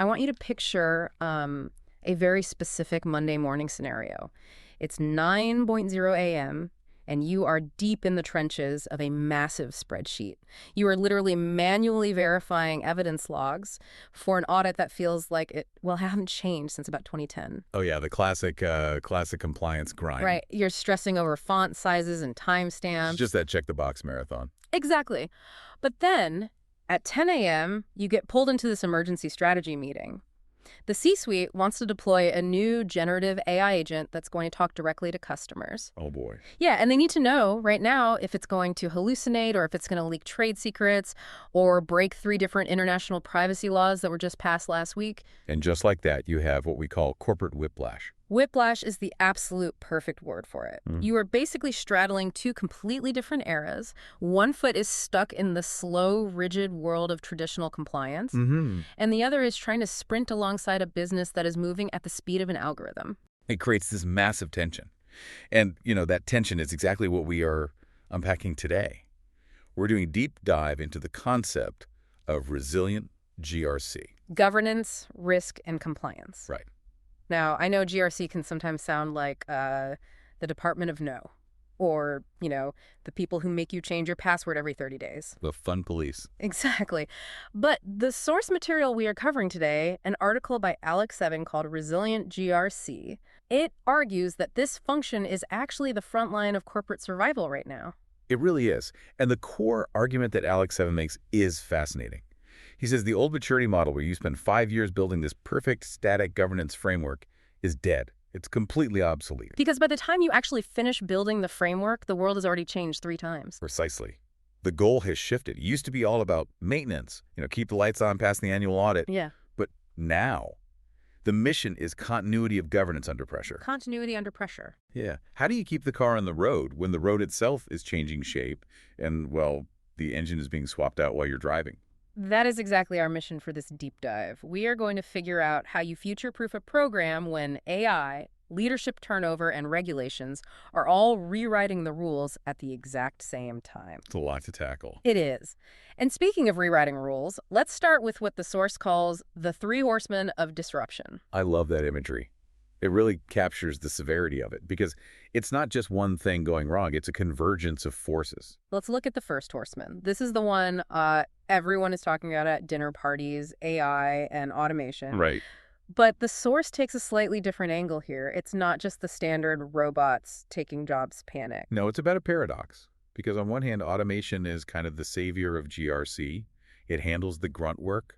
I want you to picture a very specific Monday morning scenario. It's 9:00 a.m., and you are deep in the trenches of a massive spreadsheet. You are literally manually verifying evidence logs for an audit that feels like it, well, hasn't changed since about 2010. Oh yeah, the classic compliance grind. Right. You're stressing over font sizes and It's timestamps. just that check the box marathon. Exactly. But then at 10 a.m., you get pulled into this emergency strategy meeting. The C-suite wants to deploy a new generative AI agent that's going to talk directly to customers. Oh boy. Yeah, and they need to know right now if it's going to hallucinate or if it's going to leak trade secrets or break 3 different international privacy laws that were just passed last week. And just like that, you have what we call corporate whiplash. Whiplash is the absolute perfect word for it. You are basically straddling 2 completely different eras. One foot is stuck in the slow, rigid world of traditional compliance, and the other is trying to sprint alongside a business that is moving at the speed of an algorithm. It creates this massive tension. And, that tension is exactly what we are unpacking today. We're doing a deep dive into the concept of resilient GRC. Governance, risk, and compliance. Right. Now, I know GRC can sometimes sound like the Department of No, or, the people who make you change your password every 30 days. The fun police. Exactly. But the source material we are covering today, an article by Alex Seven called Resilient GRC, it argues that this function is actually the front line of corporate survival right now. It really is. And the core argument that Alex Seven makes is fascinating. He says the old maturity model where you spend 5 years building this perfect static governance framework is dead. It's completely obsolete. Because by the time you actually finish building the framework, the world has already changed 3 times. Precisely. The goal has shifted. It used to be all about maintenance, keep the lights on past the annual audit. Yeah. But now, the mission is continuity of governance under pressure. Continuity under pressure. Yeah. How do you keep the car on the road when the road itself is changing shape and, well, the engine is being swapped out while you're driving? That is exactly our mission for this deep dive. We are going to figure out how you future-proof a program when AI, leadership turnover, and regulations are all rewriting the rules at the exact same time. It's a lot to tackle. It is. And speaking of rewriting rules, let's start with what the source calls the 3 horsemen of disruption. I love that imagery. It really captures the severity of it because it's not just one thing going wrong. It's a convergence of forces. Let's look at the first horseman. This is the one everyone is talking about at dinner parties, AI and automation. Right. But the source takes a slightly different angle here. It's not just the standard robots taking jobs panic. No, it's about a paradox. Because on one hand, automation is kind of the savior of GRC. It handles the grunt work.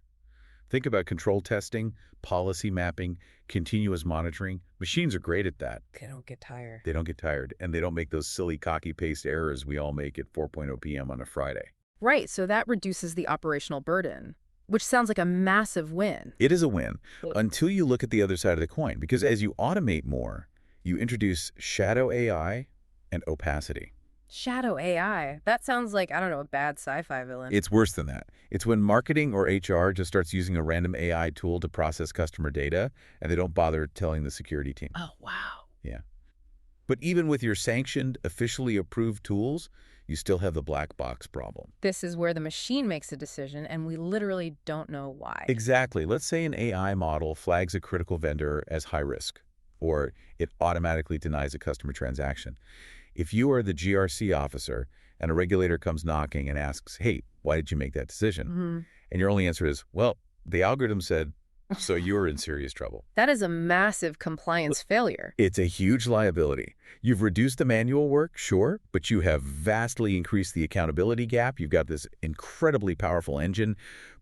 Think about control testing, policy mapping, continuous monitoring. Machines are great at that. They don't get tired. They don't get tired, and they don't make those silly copy-paste errors we all make at 4:00 p.m. on a Friday. Right, so that reduces the operational burden, which sounds like a massive win. It is a win until you look at the other side of the coin, because as you automate more, you introduce shadow AI and opacity. Shadow AI. That sounds like, I don't know, a bad sci-fi villain. It's worse than that. It's when marketing or HR just starts using a random AI tool to process customer data, and they don't bother telling the security team. Oh, wow. Yeah. But even with your sanctioned, officially approved tools, you still have the black box problem. This is where the machine makes a decision, and we literally don't know why. Exactly. Let's say an AI model flags a critical vendor as high risk, or it automatically denies a customer transaction. If you are the GRC officer and a regulator comes knocking and asks, hey, why did you make that decision? And your only answer is, well, the algorithm said, so you're in serious trouble. That is a massive compliance failure. It's a huge liability. You've reduced the manual work, sure, but you have vastly increased the accountability gap. You've got this incredibly powerful engine,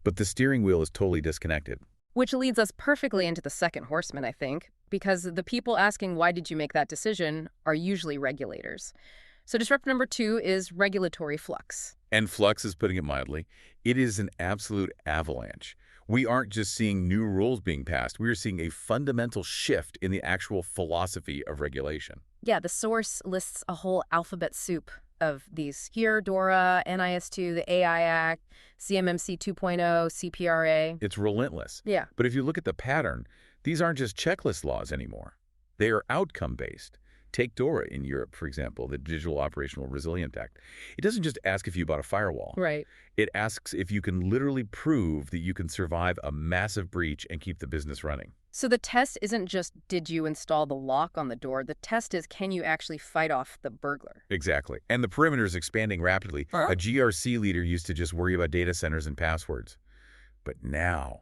but the steering wheel is totally disconnected. Which leads us perfectly into the second horseman, I think, because the people asking why did you make that decision are usually regulators. So disruptor number 2 is regulatory flux. And flux is putting it mildly. It is an absolute avalanche. We aren't just seeing new rules being passed. We are seeing a fundamental shift in the actual philosophy of regulation. Yeah, the source lists a whole alphabet soup of these here: DORA, NIS2, the AI Act, CMMC 2.0, CPRA. It's relentless. Yeah. But if you look at the pattern, these aren't just checklist laws anymore. They are outcome-based. Take DORA in Europe, for example, the Digital Operational Resilience Act. It doesn't just ask if you bought a firewall. Right. It asks if you can literally prove that you can survive a massive breach and keep the business running. So the test isn't just did you install the lock on the door, the test is can you actually fight off the burglar? Exactly. And the perimeter is expanding rapidly. A GRC leader used to just worry about data centers and passwords. But now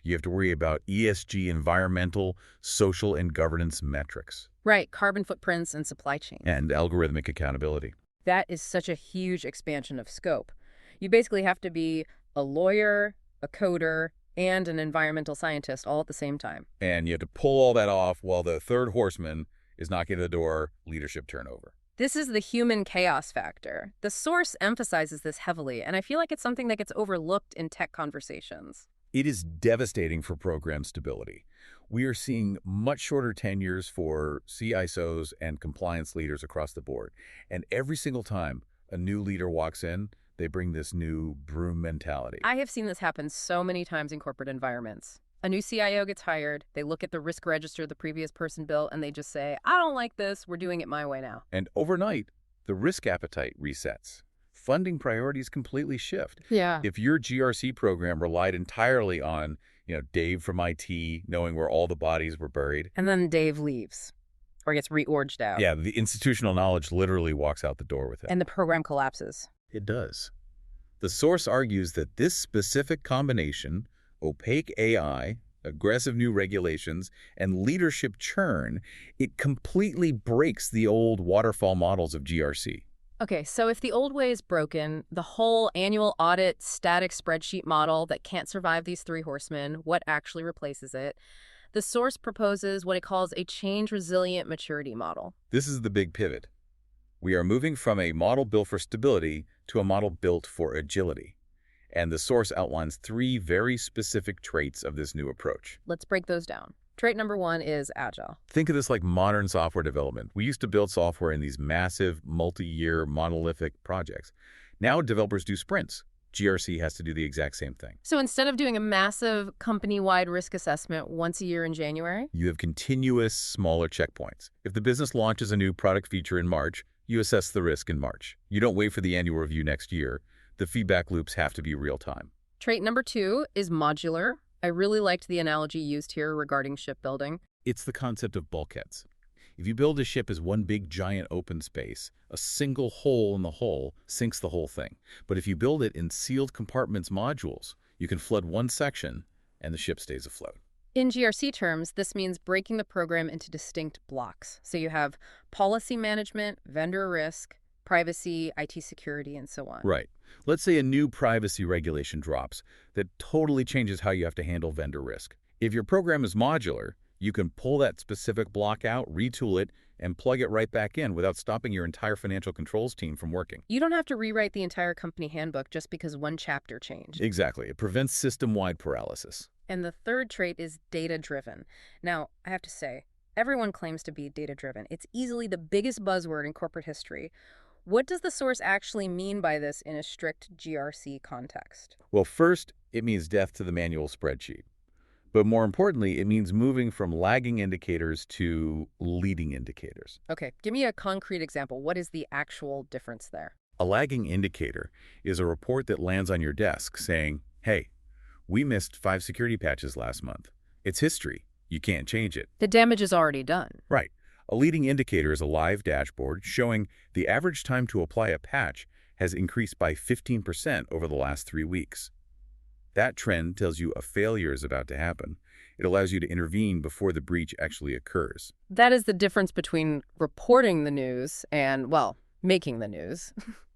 you have to worry about ESG, environmental, social, and governance metrics. Right, carbon footprints and supply chain. And algorithmic accountability. That is such a huge expansion of scope. You basically have to be a lawyer, a coder, and an environmental scientist all at the same time. And you have to pull all that off while the third horseman is knocking at the door, leadership turnover. This is the human chaos factor. The source emphasizes this heavily, and I feel like it's something that gets overlooked in tech conversations. It is devastating for program stability. We are seeing much shorter tenures for CISOs and compliance leaders across the board. And every single time a new leader walks in, they bring this new broom mentality. I have seen this happen so many times in corporate environments. A new CIO gets hired, they look at the risk register the previous person built, and they just say, I don't like this, we're doing it my way now. And overnight, the risk appetite resets. Funding priorities completely shift. Yeah. If your GRC program relied entirely on, Dave from IT knowing where all the bodies were buried. And then Dave leaves or gets reorged out. Yeah, the institutional knowledge literally walks out the door with it. And the program collapses. It does. The source argues that this specific combination, opaque AI, aggressive new regulations, and leadership churn, it completely breaks the old waterfall models of GRC. Okay, so if the old way is broken, the whole annual audit static spreadsheet model that can't survive these three horsemen, what actually replaces it? The source proposes what it calls a change-resilient maturity model. This is the big pivot. We are moving from a model built for stability to a model built for agility. And the source outlines three very specific traits of this new approach. Let's break those down. Trait number one is agile. Think of this like modern software development. We used to build software in these massive, multi-year, monolithic projects. Now developers do sprints. GRC has to do the exact same thing. So instead of doing a massive company-wide risk assessment once a year in January, you have continuous, smaller checkpoints. If the business launches a new product feature in March, you assess the risk in March. You don't wait for the annual review next year. The feedback loops have to be real-time. Trait number two is modular. I really liked the analogy used here regarding shipbuilding. It's the concept of bulkheads. If you build a ship as one big giant open space, a single hole in the hull sinks the whole thing. But if you build it in sealed compartments modules, you can flood one section and the ship stays afloat. In GRC terms, this means breaking the program into distinct blocks. So you have policy management, vendor risk, privacy, IT security, and so on. Right. Let's say a new privacy regulation drops that totally changes how you have to handle vendor risk. If your program is modular, you can pull that specific block out, retool it, and plug it right back in without stopping your entire financial controls team from working. You don't have to rewrite the entire company handbook just because one chapter changed. Exactly. It prevents system-wide paralysis. And the third trait is data-driven. Now, I have to say, everyone claims to be data-driven. It's easily the biggest buzzword in corporate history. What does the source actually mean by this in a strict GRC context? Well, first, it means death to the manual spreadsheet. But more importantly, it means moving from lagging indicators to leading indicators. Okay, give me a concrete example. What is the actual difference there? A lagging indicator is a report that lands on your desk saying, hey, we missed 5 security patches last month. It's history. You can't change it. The damage is already done. Right. A leading indicator is a live dashboard showing the average time to apply a patch has increased by 15% over the last 3 weeks. That trend tells you a failure is about to happen. It allows you to intervene before the breach actually occurs. That is the difference between reporting the news and, well, making the news.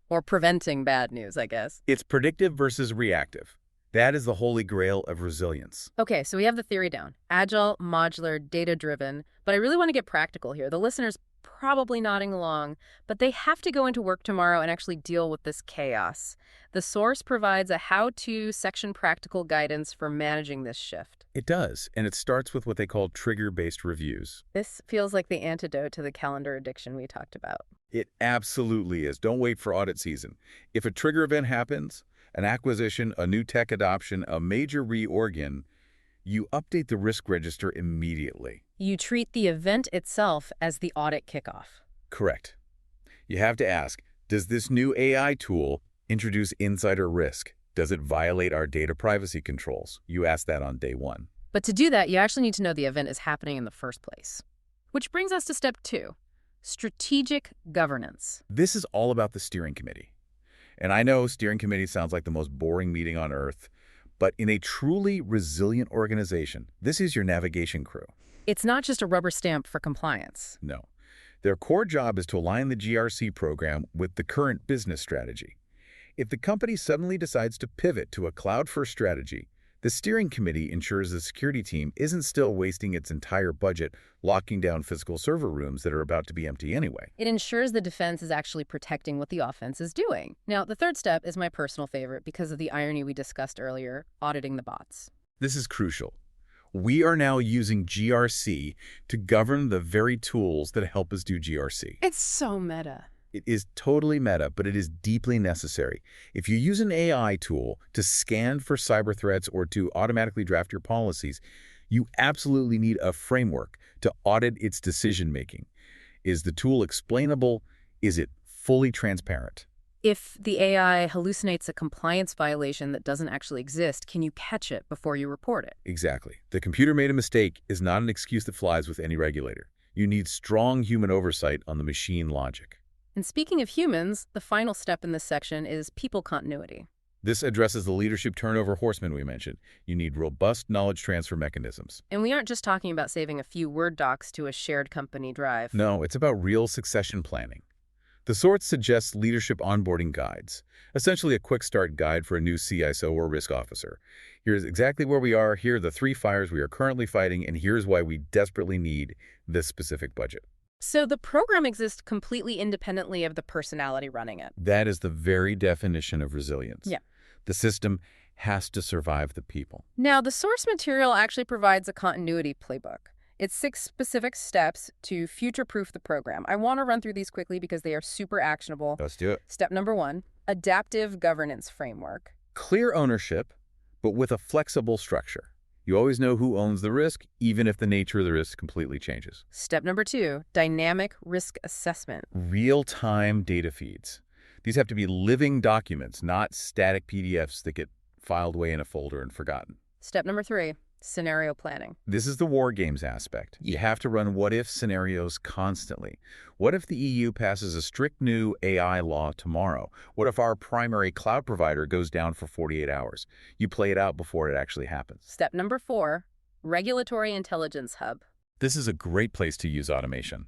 Or preventing bad news, I guess. It's predictive versus reactive. That is the holy grail of resilience. Okay, so we have the theory down. Agile, modular, data-driven. But I really want to get practical here. The listener's probably nodding along, but they have to go into work tomorrow and actually deal with this chaos. The source provides a how-to section practical guidance for managing this shift. It does, and it starts with what they call trigger-based reviews. This feels like the antidote to the calendar addiction we talked about. It absolutely is. Don't wait for audit season. If a trigger event happens, an acquisition, a new tech adoption, a major reorgan, You update the risk register immediately. You treat the event itself as the audit kickoff. Correct. You have to ask, does this new AI tool introduce insider risk? Does it violate our data privacy controls? You ask that on day one. But to do that, you actually need to know the event is happening in the first place. Which brings us to step 2, strategic governance. This is all about the steering committee. And I know steering committee sounds like the most boring meeting on earth, but in a truly resilient organization, this is your navigation crew. It's not just a rubber stamp for compliance. No. Their core job is to align the GRC program with the current business strategy. If the company suddenly decides to pivot to a cloud-first strategy, the steering committee ensures the security team isn't still wasting its entire budget locking down physical server rooms that are about to be empty anyway. It ensures the defense is actually protecting what the offense is doing. Now, the third step is my personal favorite because of the irony we discussed earlier, auditing the bots. This is crucial. We are now using GRC to govern the very tools that help us do GRC. It's so meta. It is totally meta, but it is deeply necessary. If you use an AI tool to scan for cyber threats or to automatically draft your policies, you absolutely need a framework to audit its decision-making. Is the tool explainable? Is it fully transparent? If the AI hallucinates a compliance violation that doesn't actually exist, can you catch it before you report it? Exactly. The computer made a mistake is not an excuse that flies with any regulator. You need strong human oversight on the machine logic. And speaking of humans, the final step in this section is people continuity. This addresses the leadership turnover horsemen we mentioned. You need robust knowledge transfer mechanisms. And we aren't just talking about saving a few Word docs to a shared company drive. No, it's about real succession planning. The sort suggests leadership onboarding guides, essentially a quick start guide for a new CISO or risk officer. Here's exactly where we are, here are the 3 fires we are currently fighting, and here's why we desperately need this specific budget. So the program exists completely independently of the personality running it. That is the very definition of resilience. Yeah. The system has to survive the people. Now, the source material actually provides a continuity playbook. It's 6 specific steps to future-proof the program. I want to run through these quickly because they are super actionable. Let's do it. Step number 1, adaptive governance framework. Clear ownership, but with a flexible structure. You always know who owns the risk, even if the nature of the risk completely changes. Step number 2, dynamic risk assessment. Real-time data feeds. These have to be living documents, not static PDFs that get filed away in a folder and forgotten. Step number 3, scenario planning. This is the war games aspect. You have to run what-if scenarios constantly. What if the EU passes a strict new AI law tomorrow? What if our primary cloud provider goes down for 48 hours? You play it out before it actually happens. Step number 4, regulatory intelligence hub. This is a great place to use automation.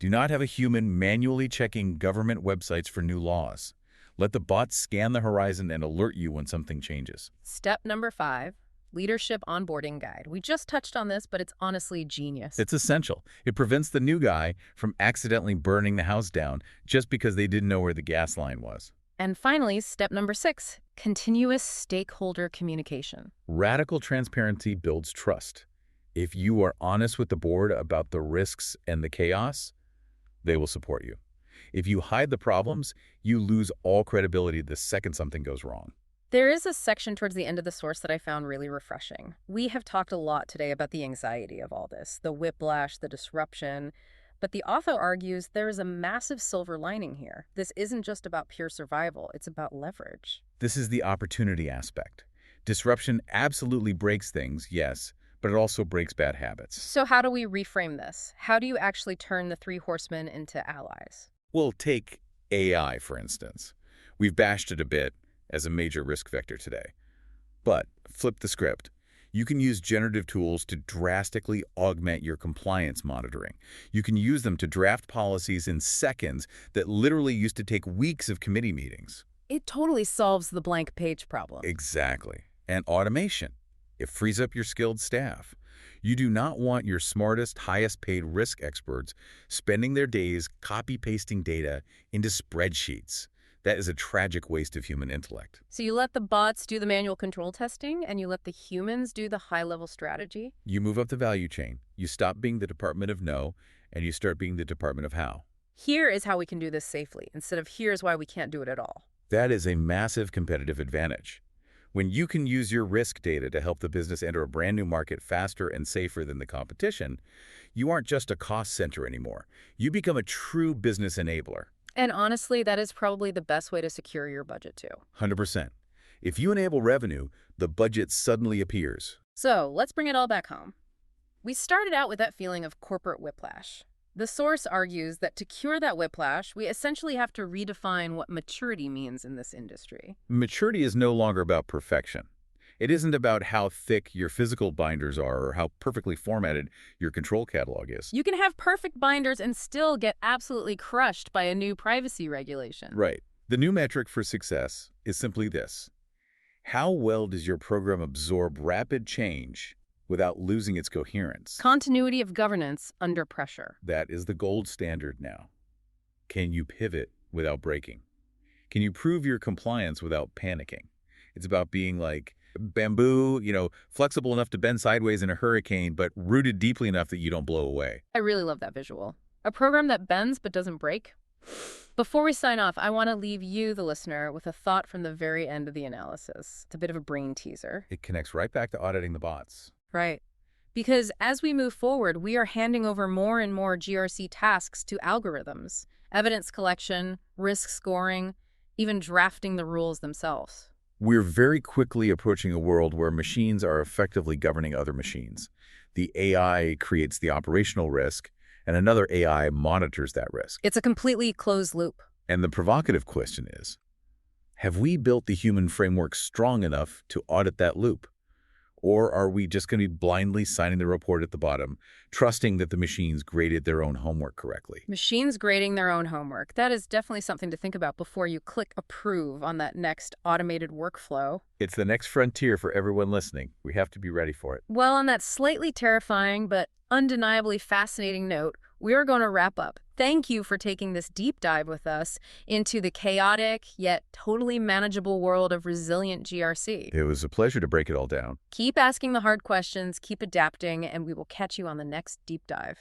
Do not have a human manually checking government websites for new laws. Let the bots scan the horizon and alert you when something changes. Step number 5, leadership onboarding guide. We just touched on this, but it's honestly genius. It's essential. It prevents the new guy from accidentally burning the house down just because they didn't know where the gas line was. And finally, step number 6, continuous stakeholder communication. Radical transparency builds trust. If you are honest with the board about the risks and the chaos, they will support you. If you hide the problems, you lose all credibility the second something goes wrong. There is a section towards the end of the source that I found really refreshing. We have talked a lot today about the anxiety of all this, the whiplash, the disruption, but the author argues there is a massive silver lining here. This isn't just about pure survival, it's about leverage. This is the opportunity aspect. Disruption absolutely breaks things, yes, but it also breaks bad habits. So how do we reframe this? How do you actually turn the 3 horsemen into allies? We'll take AI, for instance. We've bashed it a bit as a major risk vector today. But flip the script. You can use generative tools to drastically augment your compliance monitoring. You can use them to draft policies in seconds that literally used to take weeks of committee meetings. It totally solves the blank page problem. Exactly. And automation. It frees up your skilled staff. You do not want your smartest, highest-paid risk experts spending their days copy-pasting data into spreadsheets. That is a tragic waste of human intellect. So you let the bots do the manual control testing, and you let the humans do the high-level strategy? You move up the value chain. You stop being the department of no, and you start being the department of how. Here is how we can do this safely, instead of here's why we can't do it at all. That is a massive competitive advantage. When you can use your risk data to help the business enter a brand new market faster and safer than the competition, you aren't just a cost center anymore. You become a true business enabler. And honestly, that is probably the best way to secure your budget too. 100%. If you enable revenue, the budget suddenly appears. So let's bring it all back home. We started out with that feeling of corporate whiplash. The source argues that to cure that whiplash, we essentially have to redefine what maturity means in this industry. Maturity is no longer about perfection. It isn't about how thick your physical binders are or how perfectly formatted your control catalog is. You can have perfect binders and still get absolutely crushed by a new privacy regulation. Right. The new metric for success is simply this. How well does your program absorb rapid change without losing its coherence? Continuity of governance under pressure. That is the gold standard now. Can you pivot without breaking? Can you prove your compliance without panicking? It's about being like bamboo, flexible enough to bend sideways in a hurricane, but rooted deeply enough that you don't blow away. I really love that visual. A program that bends but doesn't break. Before we sign off, I want to leave you, the listener, with a thought from the very end of the analysis. It's a bit of a brain teaser. It connects right back to auditing the bots. Right. Because as we move forward, we are handing over more and more GRC tasks to algorithms, evidence collection, risk scoring, even drafting the rules themselves. We're very quickly approaching a world where machines are effectively governing other machines. The AI creates the operational risk, and another AI monitors that risk. It's a completely closed loop. And the provocative question is, have we built the human framework strong enough to audit that loop? Or are we just going to be blindly signing the report at the bottom, trusting that the machines graded their own homework correctly? Machines grading their own homework. That is definitely something to think about before you click approve on that next automated workflow. It's the next frontier for everyone listening. We have to be ready for it. Well, on that slightly terrifying but undeniably fascinating note, we are going to wrap up. Thank you for taking this deep dive with us into the chaotic yet totally manageable world of resilient GRC. It was a pleasure to break it all down. Keep asking the hard questions, keep adapting, and we will catch you on the next deep dive.